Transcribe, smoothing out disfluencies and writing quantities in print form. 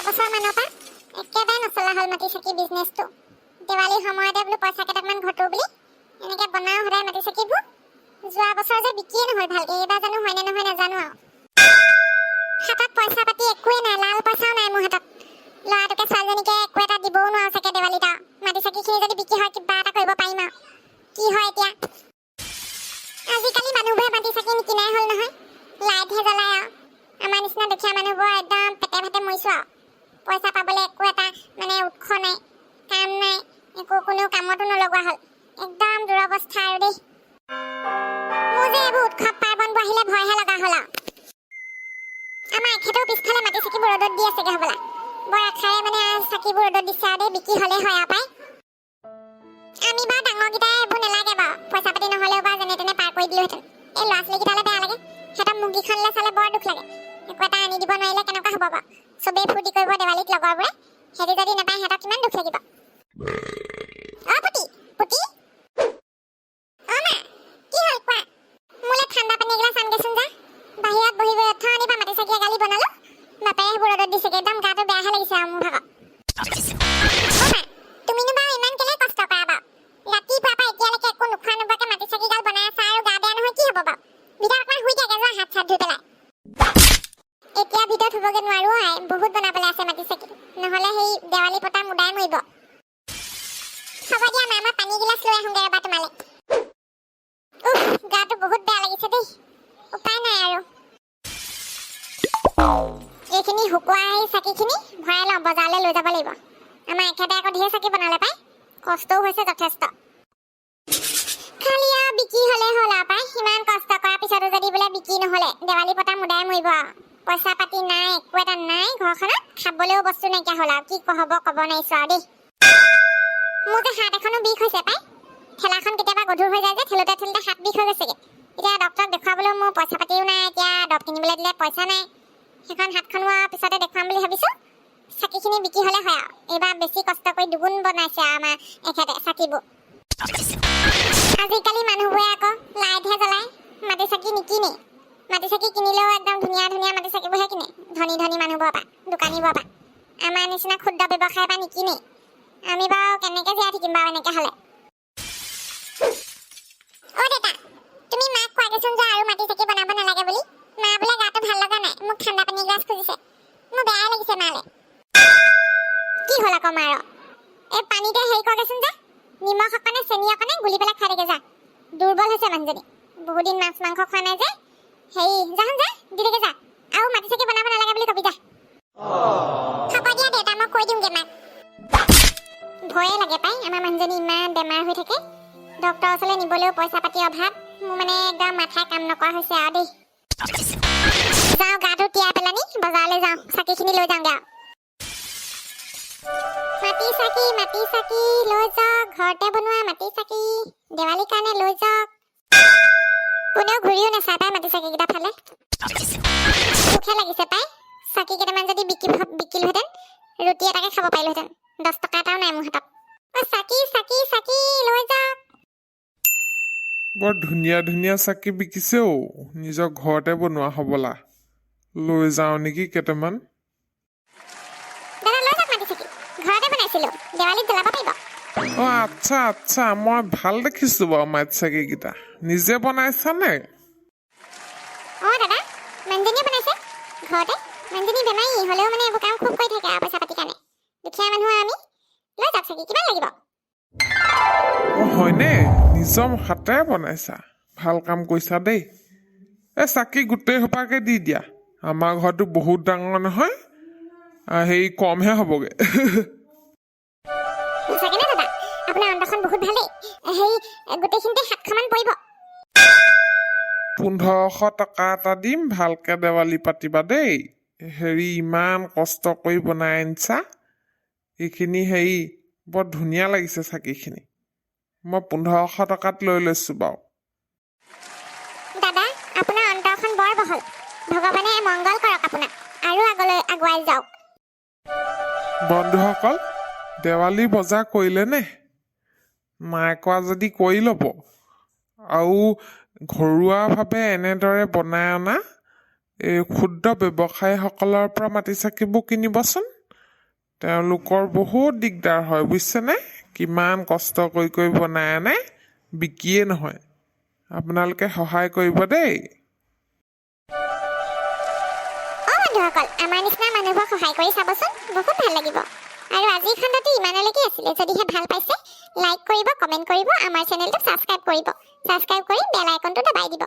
বছৰ মানৰ পৰা একেবাৰে নচলা হ'ল মাটি চাকি বিজনেছটো। দেৱালীৰ সময়তে বোলো পইচা কেইটামান ঘটো বুলি এনেকৈ বনাওঁ সদায় মাটি চাকিবোৰ। যোৱা বছৰ যে বিকিয়ে নহ'ল ভালকৈ, এইবাৰ জানো হয়নে নহয় নাজানো আৰু। হাতত পইচা পাতি একোৱেই নাই, লাল পইচাও নাই মোৰ হাতত। ল'ৰাটোকে ছোৱালীজনীকে একো এটা দিবও নোৱাৰো চাগে দেৱালীত আৰু। মাটি চাকিখিনি যদি বিক্ৰী হয় কিবা এটা কৰিব পাৰিম আৰু। কি হয় এতিয়া, আজিকালি মানুহবোৰে মাটি চাকি নিকিনাই হ'ল নহয়, লাইটহে জ্বলায় আৰু। আমাৰ নিচিনা দুখীয়া মানুহবোৰ একদম পেটে ভাতে মৰিছোঁ আৰু। পইচা পাবলৈ একো এটা মানে উৎস নাই, কাম নাই, একো কোনো কামতো নলগোৱা হ'ল। একদম দুৰৱস্থা আৰু দেই। মোৰ যে এইবোৰ উৎসৱ পাৰ্বণবোৰ আহিলে ভয়হে লগা হ'ল আৰু। আমাৰ এখেতেও পিছফালে মাটি চাকিবোৰ ৰ'দত দি আছেগে হ'বলা। বৰ আশাৰে মানে চাকিবোৰ ৰ'দত দিছে আৰু দেই, বিক্ৰী হ'লেই হয় আৰু পাই। আমি বাৰু ডাঙৰকেইটাই এইবোৰ নেলাগে বাৰু, পইচা পাতি নহ'লেও বাৰু যেনে তেনে পাৰ কৰি দিলোহেঁতেন। এই ল'ৰা ছোৱালীকেইটালৈ বেয়া লাগে, সিহঁতৰ মুৰ্গীখনলৈ চালে বৰ দুখ লাগে। একো এটা আনি দিব নোৱাৰিলে কেনেকুৱা হ'ব বাৰু। চবেই ফূৰ্তি কৰিব দেৱালীত লগৰবোৰে, সিহঁতি যদি নাপায় সিহঁতৰ কিমান দুখ লাগিব। অ পুতি পুতি, অ মা, কি হ'ল কোৱা? মোলৈ ঠাণ্ডা পানী এগিলাচ আনগেচোন যা। বাহিৰত বহি বহি অথনিৰ পৰা মাটি চাকি এগালি বনালো, বাপেৰে সেইবোৰ ৰ'দত দিছেগে, একদম গাটো বেয়াহে লাগিছে আৰু মোৰ ভাগৰ। অ মা, তুমিনো বাৰু ইমান কেলে কষ্ট কৰা বাৰু? ৰাতিপুৱাৰ পৰা এতিয়ালৈকে একো নোখোৱা নোবোৱাকে মাটি চাকিগাল বনাই আছা আৰু গা বেয়া নহয় কি হ'ব বাৰু? ভিতৰত অকণমান শুই থাকে যোৱা, হাত চাত ধুই পেলাই। এতিয়া ভিতৰত শুবগে নোৱাৰো আই, বহুত বনাবলৈ আছে মাটি চাকি, নহ'লে সেই দেৱালী পতা মুদাই মৰিব। হ'ব দিয়া মা, মই পানী গিলাচ লৈ আহোঁগে ৰ'বা তোমালৈ। উফ, গাটো বহুত বেয়া লাগিছে দেই, উপায় নাই আৰু। এইখিনি শুকুৱাই চাকিখিনি ভৰাই লওঁ, বজাৰলৈ লৈ যাব লাগিব। আমাৰ এখেতে আকৌ ঢেৰ চাকি বনালে পাই, কষ্টও হৈছে যথেষ্ট। খালি আৰু বিক্ৰী হ'লে হ'ল আৰু পাই, ইমান কষ্ট কৰাৰ পিছতো যদি বোলে বিক্ৰী নহ'লে দেৱালী পতা মুদাই মৰিব আৰু। পইচা পাতি নাই, একো এটা নাই ঘৰখনত, খাবলৈও বস্তু নাইকিয়া হ'ল আৰু। কি হ'ব ক'ব নোৱাৰিছোঁ আৰু দেই। মোৰ যে হাত এখনো বিষ হৈছে পাই, ঠেলাখন কেতিয়াবা গধুৰ হৈ যায় যে, ঠেলোতে ঠেলোতে হাত বিষ হৈ গৈছেগে। এতিয়া ডক্তৰক দেখুৱাবলৈও মোৰ পইচা পাতিও নাই, এতিয়া দৰৱ কিনিবলৈ দিলে পইচা নাই। সেইখন হাতখনো আৰু পিছতে দেখুৱাম বুলি ভাবিছোঁ। চাকিখিনি বিক্ৰী হ'লে হয় আৰু। এইবাৰ বেছি কষ্ট কৰি দুগুণ বনাইছে আৰু আমাৰ এখেতে চাকিবোৰ। আজিকালি মানুহবোৰে আকৌ লাইটহে জ্বলায়, মাটি চাকি নিকিনে। মাটি চাকি কিনিলেও একদম ধুনীয়া ধুনীয়া মাটি চাকিবোৰহে কিনে, ধনী ধনী মানুহবোৰৰ পৰা, দোকানীবোৰৰ পৰা। আমাৰ নিচিনা ক্ষুদ্ৰ ব্যৱসায়ৰ পৰা নিকিনে। আমি বাৰু কেনেকৈ জীয়াই থাকিম বাৰু এনেকৈ হ'লে? অ' দেউতা, তুমি মাক কোৱাগেচোন যে আৰু মাটি চাকি বনাব নালাগে বুলি। মা বোলে গাটো ভাল লগা নাই, মোক ঠাণ্ডা পানী এগিলাচ খুজিছে। মোৰ বেয়াই লাগিছে মালে। কি হ'ল আকৌ মাৰ? এই পানীতে হেৰি কৰগেচোন যা, নিমখ অকণে চেনি অকণে গুলি পেলাই খাই থাকে যা। দুৰ্বল হৈছে মানুহজনী, বহুত দিন মাছ মাংস খোৱা নাই যে। হেৰি যাচোন যা, দি থাকে যা। আৰু মাটি চাকি বনাব নালাগে বুলি কবি যা। হ'ব দিয়া দেউতা, মই কৈ দিমগে মাক। ভয়ে লাগে পাই, আমাৰ মানুহজনী ইমান বেমাৰ হৈ থাকে। ডক্টৰৰ ওচৰলৈ নিবলৈও পইচা পাতিৰ অভাৱ। মোৰ মানে একদম মাথাই কাম নকৰা হৈছে আৰু দেই। যাওঁ গাটো তিয়াই পেলানি বজাৰলৈ যাওঁ, চাকিখিনি লৈ যাওঁগে আৰু। মাটি চাকি লৈ যাওক, ঘৰতে বনোৱা মাটি চাকি, দেৱালীৰ কাৰণে লৈ যাওক। কোনেও ঘূৰিও নাচায় পাই মাটি চাকিকেইটা ফালে। ভোকহে লাগিছে পাই, চাকি কেইটামান যদি বিকিলোহেঁতেন, ৰুটি এটাকে খাব পাৰিলোহেঁতেন। 10 টকা এটাও নাই মোৰ হাতত। চাকি চাকি চাকি লৈ যাওক। বৰ ধুনীয়া ধুনীয়া চাকি বিকিছে অ, নিজৰ ঘৰতে বনোৱা হ'বলা। লৈ যাওঁ নেকি কেইটামান। দাদা লৈ যাওক মাটি চাকি, ঘৰতে বনাইছিলোঁ, দেৱালীত জ্বলাব পাৰিব। অঁ আচ্ছা আচ্ছা, মই ভাল দেখিছোঁ বাৰু মাটি চাকিকেইটা। নিজে বনাইছানে? অঁ দাদা, মানুহজনীয়ে বনাইছে ঘৰতে। মানুহজনী বেমাৰী হ'লেও মানে এইবোৰ কাম খুব কৰি থাকে আৰু পইচা পাতিৰ কাৰণে। দুখীয়া মানুহ আমি। লৈ যাওক চাকি, কিমান লাগিব? অঁ হয়নে? নিজৰ হাতেৰে বনাইছা, ভাল কাম কৰিছা দেই। এই চাকি গোটেই সোপাকে দি দিয়া, আমাৰ ঘৰটো বহুত ডাঙৰ নহয়, হেৰি কমহে হ'বগৈ। সঁচাকৈ নে দাদা? আপোনাৰ অন্তৰখন বহুত ভালেই। হেৰি গোটেইখিনিতে 700মান পৰিব। 1500 টকা এটা দিম, ভালকে দেৱালী পাতিবা দেই। হেৰি ইমান কষ্ট কৰি বনাই আনিছা, এইখিনি হেৰি বৰ ধুনীয়া লাগিছে চাকিখিনি। মই 1500 টকাত লৈ লৈছোঁ বাৰু। দাদা, আপোনাৰ অন্তৰখন বৰ বহল। ভগৱানে মংগল কৰক আপোনাক, আৰু আগলৈ আগুৱাই যাওক। বন্ধুসকল, দেৱালী বজাৰ কৰিলেনে? নাই কৰা যদি কৰি ল'ব। আৰু ঘৰুৱাভাৱে এনেদৰে বনাই অনা এই ক্ষুদ্ৰ ব্যৱসায়ীসকলৰ পৰা মাটি চাকিবোৰ কিনিবচোন। তেওঁলোকৰ বহুত দিগদাৰ হয় বুজিছেনে কিমান কষ্ট কৰি বনাই আনে বিকিয়ে নহয় আপোনালোকে সহায় কৰিব দেই বন্ধুসকল আমাৰ নিচিনা মানুহবোৰক সহায় কৰি চাবচোন বহুত ভাল লাগিব আৰু আজিৰ খণ্ডটো ইমানলৈকে আছিলে যদিহে ভাল পাইছে লাইক কৰিব কমেণ্ট কৰিব আমাৰ চেনেলটো ছাবস্ক্ৰাইব কৰিব ছাবস্ক্ৰাইব কৰি বেল আইকনটো দবাই দিব